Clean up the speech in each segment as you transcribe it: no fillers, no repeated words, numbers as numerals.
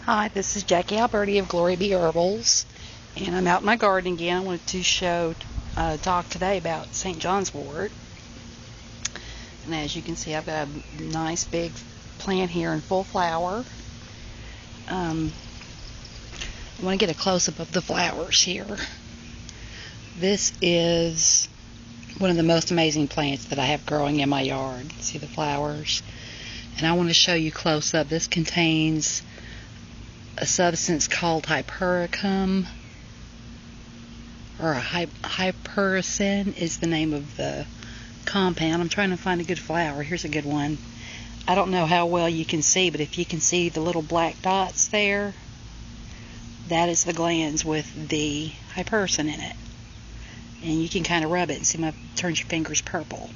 Hi, this is Jackie Alberti of Glory Be Herbals, and I'm out in my garden again. I wanted to talk today about St. John's wort. And as you can see, I've got a nice big plant here in full flower. I want to get a close-up of the flowers here. This is one of the most amazing plants that I have growing in my yard. See the flowers? And I want to show you close up. This contains a substance called hypericum, or hypericin is the name of the compound. I'm trying to find a good flower. Here's a good one. I don't know how well you can see, but if you can see the little black dots there, that is the glands with the hypericin in it. And you can kind of rub it and see it turns your fingers purple.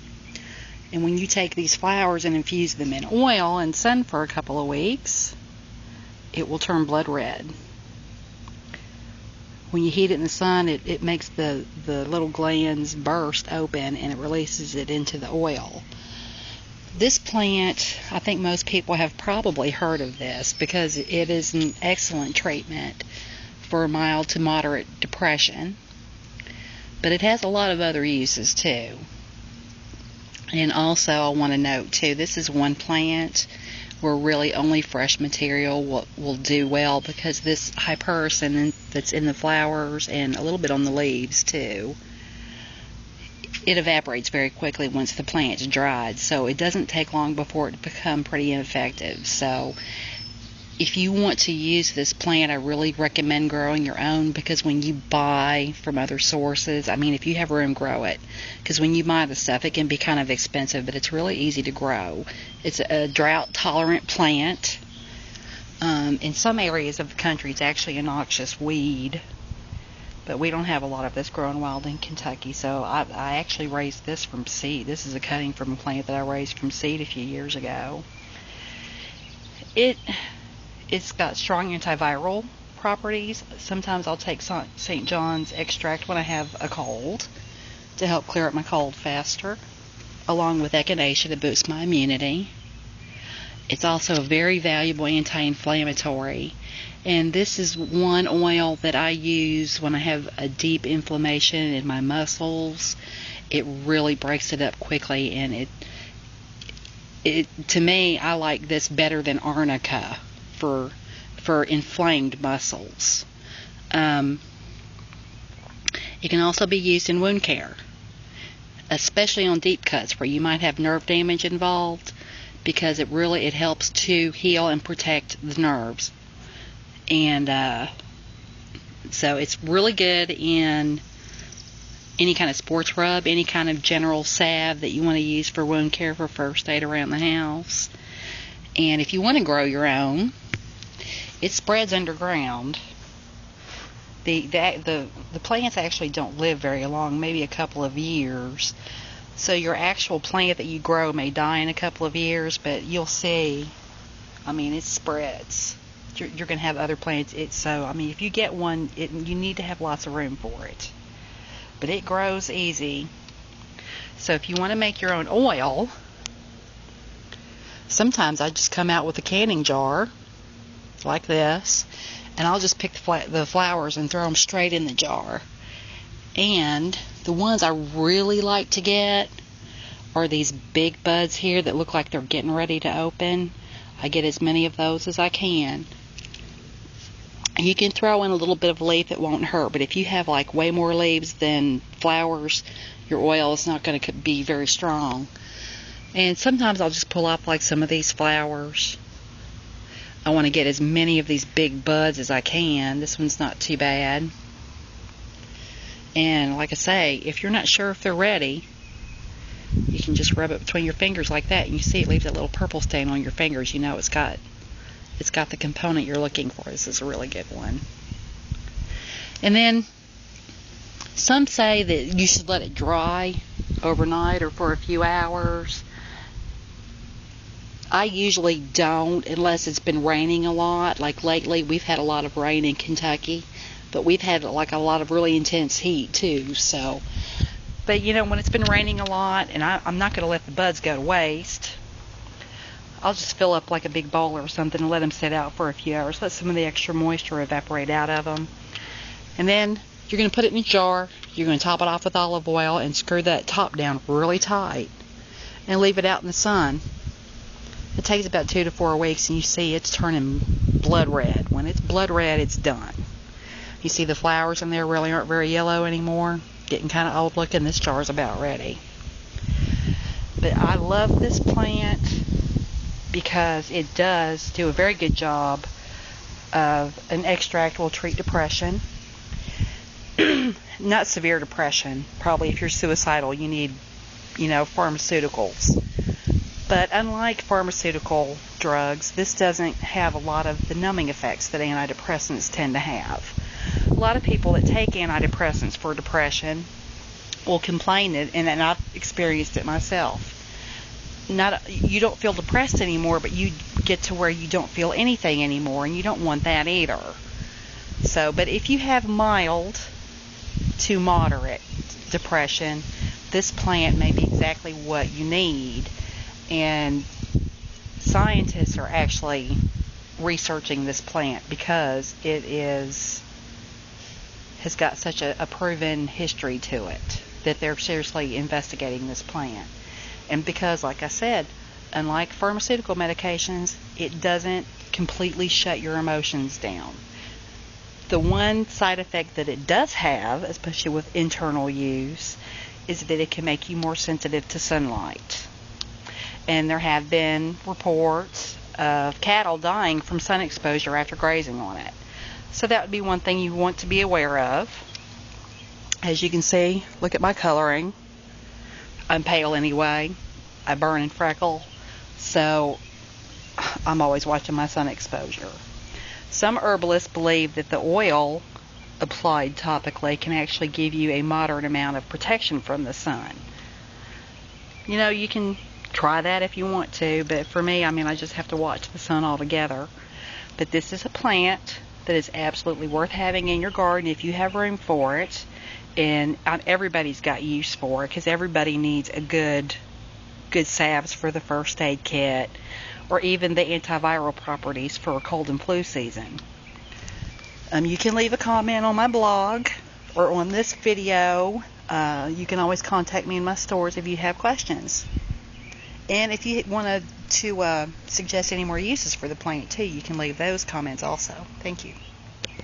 And when you take these flowers and infuse them in oil and sun for a couple of weeks, it will turn blood red. When you heat it in the sun, it makes the little glands burst open and it releases it into the oil. This plant, I think most people have probably heard of this because it is an excellent treatment for mild to moderate depression. But it has a lot of other uses too. And also I want to note too, this is one plant where really only fresh material will do well, because this hypericin that's in the flowers and a little bit on the leaves too, it evaporates very quickly once the plant's dried, so it doesn't take long before it becomes pretty ineffective. So if you want to use this plant, I really recommend growing your own, because when you buy from other sources, I mean, if you have room, grow it, because when you buy the stuff, it can be kind of expensive, but it's really easy to grow. It's a drought-tolerant plant. In some areas of the country, it's actually a noxious weed, but we don't have a lot of this growing wild in Kentucky, so I actually raised this from seed. This is a cutting from a plant that I raised from seed a few years ago. It's got strong antiviral properties. Sometimes I'll take St. John's extract when I have a cold to help clear up my cold faster, along with echinacea to boost my immunity. It's also a very valuable anti-inflammatory, and this is one oil that I use when I have a deep inflammation in my muscles. It really breaks it up quickly, and to me, I like this better than arnica for inflamed muscles. It can also be used in wound care, especially on deep cuts where you might have nerve damage involved, because it helps to heal and protect the nerves. And so it's really good in any kind of sports rub, any kind of general salve that you want to use for wound care, for first aid around the house. And if you want to grow your own, it spreads underground. The plants actually don't live very long, maybe a couple of years. So your actual plant that you grow may die in a couple of years, but you'll see, I mean, it spreads. You're going to have other plants. So, I mean, if you get one, you need to have lots of room for it. But it grows easy. So if you want to make your own oil, sometimes I just come out with a canning jar like this, and I'll just pick the flowers and throw them straight in the jar. And the ones I really like to get are these big buds here that look like they're getting ready to open. I get as many of those as I can. You can throw in a little bit of leaf, it won't hurt, but if you have like way more leaves than flowers, your oil is not going to be very strong. And sometimes I'll just pull up like some of these flowers. I want to get as many of these big buds as I can. This one's not too bad. And like I say, if you're not sure if they're ready, you can just rub it between your fingers like that, and you see it leaves that little purple stain on your fingers. You know it's got the component you're looking for. This is a really good one. And then some say that you should let it dry overnight or for a few hours. I usually don't, unless it's been raining a lot. Like lately, we've had a lot of rain in Kentucky, but we've had like a lot of really intense heat too. So, but you know, when it's been raining a lot, and I'm not going to let the buds go to waste, I'll just fill up like a big bowl or something and let them sit out for a few hours. Let some of the extra moisture evaporate out of them. And then you're going to put it in a jar. You're going to top it off with olive oil and screw that top down really tight and leave it out in the sun. It takes about 2 to 4 weeks, and you see it's turning blood red. When it's blood red, it's done. You see the flowers in there really aren't very yellow anymore. Getting kind of old looking. This jar's about ready. But I love this plant because it does do a very good job of an extract will treat depression. Not severe depression. Probably if you're suicidal, you need, pharmaceuticals. But unlike pharmaceutical drugs, this doesn't have a lot of the numbing effects that antidepressants tend to have. A lot of people that take antidepressants for depression will complain, and I've experienced it myself. You don't feel depressed anymore, but you get to where you don't feel anything anymore, and you don't want that either. But if you have mild to moderate depression, this plant may be exactly what you need. And scientists are actually researching this plant because it has got such a proven history to it that they're seriously investigating this plant. And because, like I said, unlike pharmaceutical medications, it doesn't completely shut your emotions down. The one side effect that it does have, especially with internal use, is that it can make you more sensitive to sunlight. And there have been reports of cattle dying from sun exposure after grazing on it. So that would be one thing you want to be aware of. As you can see, look at my coloring. I'm pale anyway. I burn and freckle. So I'm always watching my sun exposure. Some herbalists believe that the oil applied topically can actually give you a moderate amount of protection from the sun. You can try that if you want to, but for me, I just have to watch the sun altogether. But this is a plant that is absolutely worth having in your garden if you have room for it, and everybody's got use for it because everybody needs a good salves for the first aid kit, or even the antiviral properties for a cold and flu season. You can leave a comment on my blog or on this video. You can always contact me in my stores if you have questions. And if you want to suggest any more uses for the plant too, you can leave those comments also. Thank you.